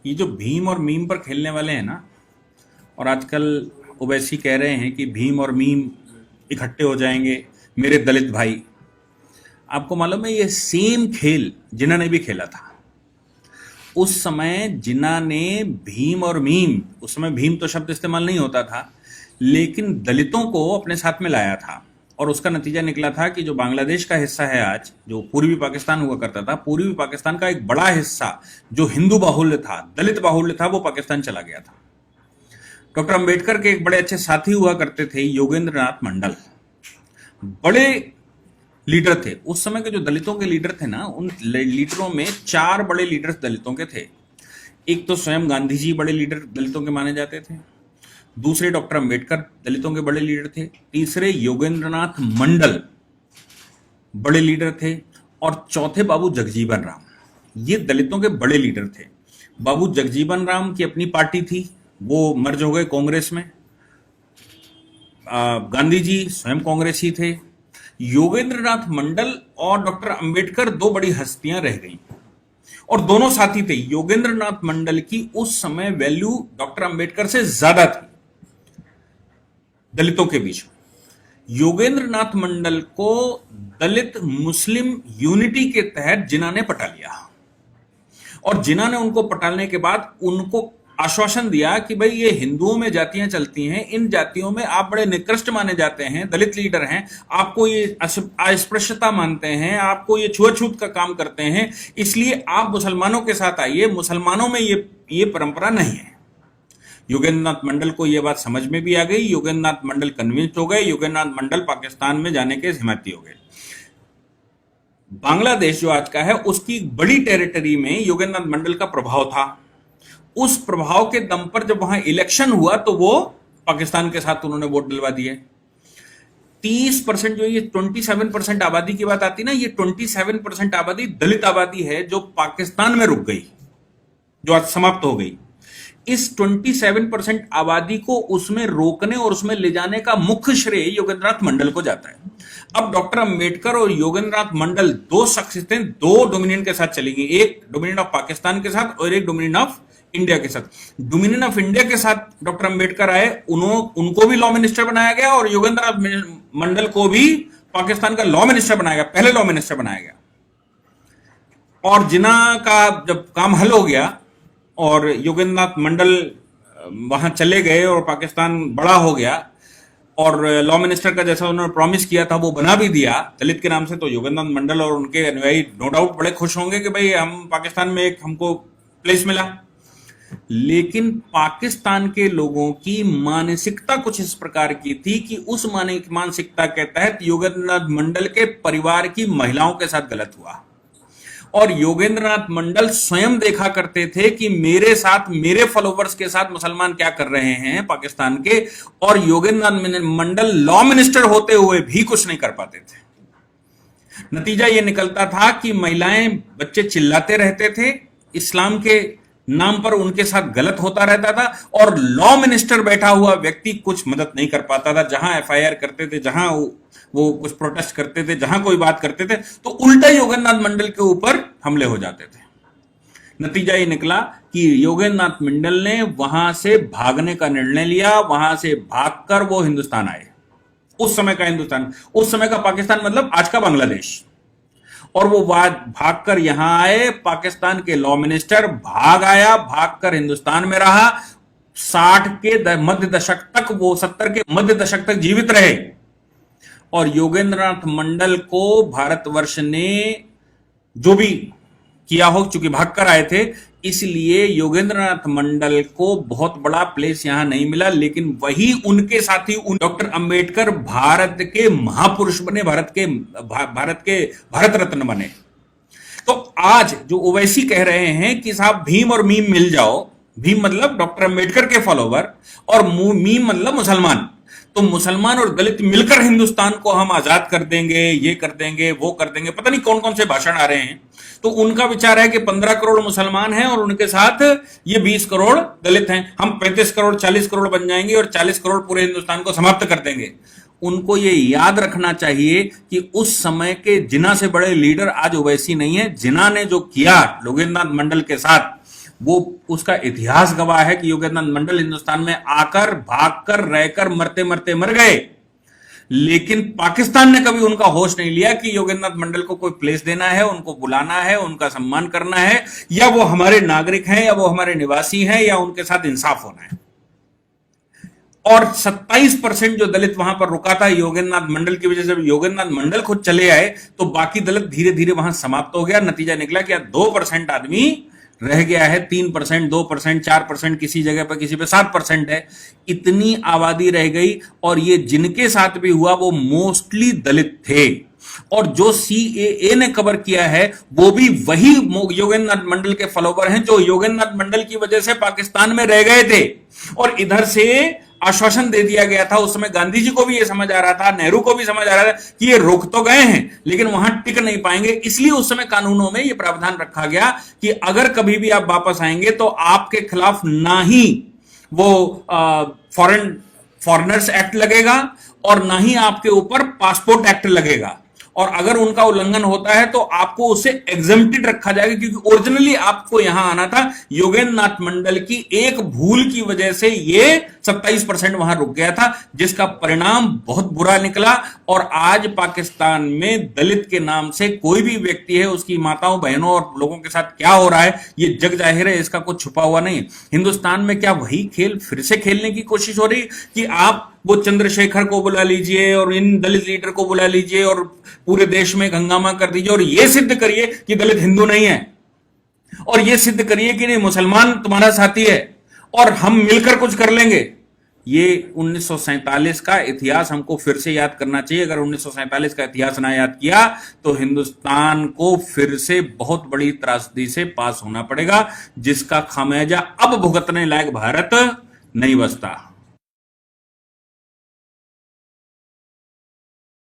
ये जो भीम और मीम पर खेलने वाले हैं ना, और आजकल ओवैसी कह रहे हैं कि भीम और मीम इकट्ठे हो जाएंगे, मेरे दलित भाई। आपको मालूम है ये सेम खेल जिन्ना ने भी खेला था। उस समय जिन्ना ने भीम और मीम, उस समय भीम तो शब्द इस्तेमाल नहीं होता था, लेकिन दलितों को अपने साथ में लाया था। और उसका नतीजा निकला था कि जो बांग्लादेश का हिस्सा है आज, जो पूर्वी पाकिस्तान हुआ करता था, पूर्वी पाकिस्तान का एक बड़ा हिस्सा जो हिंदू बाहुल्य था, दलित बाहुल्य था, वो पाकिस्तान चला गया था। डॉक्टर अंबेडकर के एक बड़े अच्छे साथी हुआ करते थे, योगेंद्र नाथ मंडल। बड़े लीडर थे उस समय के। जो दलितों के लीडर थे ना, उन लीडरों में चार बड़े लीडर्स दलितों के थे। एक तो स्वयं गांधी जी बड़े लीडर दलितों के माने जाते थे, दूसरे डॉक्टर अंबेडकर दलितों के बड़े लीडर थे, तीसरे योगेंद्रनाथ मंडल बड़े लीडर थे, और चौथे बाबू जगजीवन राम। ये दलितों के बड़े लीडर थे। बाबू जगजीवन राम की अपनी पार्टी थी, वो मर्ज हो गए कांग्रेस में। गांधी जी स्वयं कांग्रेसी थे। योगेंद्रनाथ मंडल और डॉक्टर अंबेडकर दो बड़ी हस्तियां रह गई, और दोनों साथी थे। योगेंद्रनाथ मंडल की उस समय वैल्यू डॉक्टर अंबेडकर से ज्यादा थी दलितों के बीच में। योगेंद्रनाथ मंडल को दलित मुस्लिम यूनिटी के तहत जिन्ना ने पटा लिया, और जिन्ना ने उनको पटालने के बाद उनको आश्वासन दिया कि भाई ये हिंदुओं में जातियां चलती हैं, इन जातियों में आप बड़े निकृष्ट माने जाते हैं, दलित लीडर हैं, आपको ये अस्पृश्यता मानते हैं, आपको ये छुआछूत का काम करते हैं, इसलिए आप मुसलमानों के साथ आइए, मुसलमानों में ये परंपरा नहीं है। योगेंद्रनाथ मंडल को यह बात समझ में भी आ गई। योगेंद्रनाथ मंडल कन्विंस्ड हो गए। योगेंद्रनाथ मंडल पाकिस्तान में जाने के हिम्मती हो गए। बांग्लादेश जो आज का है, उसकी बड़ी टेरिटरी में योगेंद्रनाथ मंडल का प्रभाव था। उस प्रभाव के दम पर जब वहां इलेक्शन हुआ तो वो पाकिस्तान के साथ उन्होंने वोट दिलवा दिए। 30%, जो ये 27% आबादी की बात आती ना, ये 27% आबादी दलित आबादी है जो पाकिस्तान में रुक गई, जो आज समाप्त हो गई। इस 27% आबादी को उसमें रोकने और उसमें ले जाने का मुख्य श्रेय योगेंद्रनाथ मंडल को जाता है। अब डॉक्टर अंबेडकर और योगेंद्रनाथ मंडल दो शख्सियतें दो डोमिनियन के साथ चलेंगी, एक डोमिनियन ऑफ पाकिस्तान के साथ और एक डोमिनियन ऑफ इंडिया के साथ। डोमिनियन ऑफ इंडिया के साथ डॉक्टर अंबेडकर आए, उनको भी लॉ मिनिस्टर बनाया गया, और योगेंद्रनाथ मंडल को भी पाकिस्तान का लॉ मिनिस्टर बनाया गया, पहले लॉ मिनिस्टर बनाया गया। और जिन्ना का जब काम हल हो गया और योगेंद्रनाथ मंडल वहां चले गए और पाकिस्तान बड़ा हो गया, और लॉ मिनिस्टर का जैसा उन्होंने प्रॉमिस किया था वो बना भी दिया दलित के नाम से, तो योगेंद्रनाथ मंडल और उनके अनुयायी नो डाउट बड़े खुश होंगे कि भाई हम पाकिस्तान में एक हमको प्लेस मिला। लेकिन पाकिस्तान के लोगों की मानसिकता कुछ इस प्रकार की थी कि उस मानसिकता के तहत योगेंद्रनाथ मंडल के परिवार की महिलाओं के साथ गलत हुआ। और योगेंद्रनाथ मंडल स्वयं देखा करते थे कि मेरे साथ, मेरे फॉलोवर्स के साथ मुसलमान क्या कर रहे हैं पाकिस्तान के, और योगेंद्रनाथ मंडल लॉ मिनिस्टर होते हुए भी कुछ नहीं कर पाते थे। नतीजा यह निकलता था कि महिलाएं, बच्चे चिल्लाते रहते थे, इस्लाम के नाम पर उनके साथ गलत होता रहता था, और लॉ मिनिस्टर बैठा हुआ व्यक्ति कुछ मदद नहीं कर पाता था। जहां एफआईआर करते थे, जहां वो कुछ प्रोटेस्ट करते थे, जहां कोई बात करते थे, तो उल्टा योगेंद्रनाथ मंडल के ऊपर हमले हो जाते थे। नतीजा ये निकला कि योगेंद्रनाथ मंडल ने वहां से भागने का निर्णय लिया। वहां से भागकर वो हिंदुस्तान आए। उस समय का हिंदुस्तान, उस समय का पाकिस्तान मतलब आज का बांग्लादेश। और वो भागकर यहां आए। पाकिस्तान के लॉ मिनिस्टर भाग आया, भागकर हिंदुस्तान में रहा। 60 के मध्य दशक तक, वो 70 के मध्य दशक तक जीवित रहे। और योगेंद्रनाथ मंडल को भारतवर्ष ने जो भी किया हो, चूंकि भागकर आए थे, इसलिए योगेंद्रनाथ मंडल को बहुत बड़ा प्लेस यहां नहीं मिला। लेकिन वही उनके साथी डॉक्टर अंबेडकर भारत के महापुरुष बने, भारत रत्न बने। तो आज जो ओवैसी कह रहे हैं कि साहब भीम और मीम मिल जाओ, भीम मतलब डॉक्टर अंबेडकर के फॉलोवर और मीम मतलब मुसलमान, तो मुसलमान और दलित मिलकर हिंदुस्तान को हम आजाद कर देंगे, ये कर देंगे, वो कर देंगे, पता नहीं कौन कौन से भाषण आ रहे हैं। तो उनका विचार है कि 15 करोड़ मुसलमान हैं और उनके साथ ये 20 करोड़ दलित हैं, हम 35 करोड़ 40 करोड़ बन जाएंगे और 40 करोड़ पूरे हिंदुस्तान को समाप्त कर देंगे। उनको ये याद रखना चाहिए कि उस समय के जिन्ना से बड़े लीडर आज ओवैसी नहीं है। जिन्ना ने जो किया योगेंद्रनाथ मंडल के साथ, वो उसका इतिहास गवाह है कि योगेंद्रनाथ मंडल हिंदुस्तान में आकर, भागकर, रहकर, मरते मरते मर गए, लेकिन पाकिस्तान ने कभी उनका होश नहीं लिया कि योगेंद्रनाथ मंडल को कोई प्लेस देना है, उनको बुलाना है, उनका सम्मान करना है, या वो हमारे नागरिक हैं, या वो हमारे निवासी हैं, या उनके साथ इंसाफ होना है। और 27% जो दलित वहां पर रुका था योगेंद्रनाथ मंडल की वजह से, योगेंद्रनाथ मंडल खुद चले आए तो बाकी दलित धीरे धीरे वहां समाप्त हो गया। नतीजा निकला कि 2% आदमी रह गया है, 3%, 2%, 4%, किसी जगह पर किसी पे 7% है, इतनी आबादी रह गई। और ये जिनके साथ भी हुआ वो मोस्टली दलित थे। और जो सीएए ने कवर किया है वो भी वही योगेंद्रनाथ मंडल के फॉलोवर हैं जो योगेंद्रनाथ मंडल की वजह से पाकिस्तान में रह गए थे। और इधर से आश्वासन दे दिया गया था, उस समय गांधी जी को भी ये समझ आ रहा था, नेहरू को भी समझ आ रहा था कि ये रुक तो गए हैं लेकिन वहां टिक नहीं पाएंगे। इसलिए उस समय कानूनों में ये प्रावधान रखा गया कि अगर कभी भी आप वापस आएंगे तो आपके खिलाफ ना ही वो फॉरेनर्स एक्ट लगेगा और ना ही आपके ऊपर पासपोर्ट एक्ट लगेगा। और अगर उनका उल्लंघन होता है तो आपको उसे एग्जम्प्टेड रखा जाएगा, क्योंकि ओरिजिनली आपको यहां आना था। योगेंद्रनाथ मंडल की एक भूल की वजह से ये 27% वहां रुक गया था, जिसका परिणाम बहुत बुरा निकला। और आज पाकिस्तान में दलित के नाम से कोई भी व्यक्ति है, उसकी माताओं, बहनों और लोगों के साथ क्या हो रहा है ये जग जाहिर है, इसका कुछ छुपा हुआ नहीं। हिंदुस्तान में क्या वही खेल फिर से खेलने की कोशिश हो रही कि आप वो चंद्रशेखर को बुला लीजिए और इन दलित लीडर को बुला लीजिए और पूरे देश में हंगामा कर दीजिए और ये सिद्ध करिए कि दलित हिंदू नहीं है, और ये सिद्ध करिए कि नहीं मुसलमान तुम्हारा साथी है और हम मिलकर कुछ कर लेंगे। ये 1947 का इतिहास हमको फिर से याद करना चाहिए। अगर 1947 का इतिहास ना याद किया तो हिंदुस्तान को फिर से बहुत बड़ी त्रासदी से पास होना पड़ेगा, जिसका खामियाजा अब भुगतने लायक भारत नहीं बचता।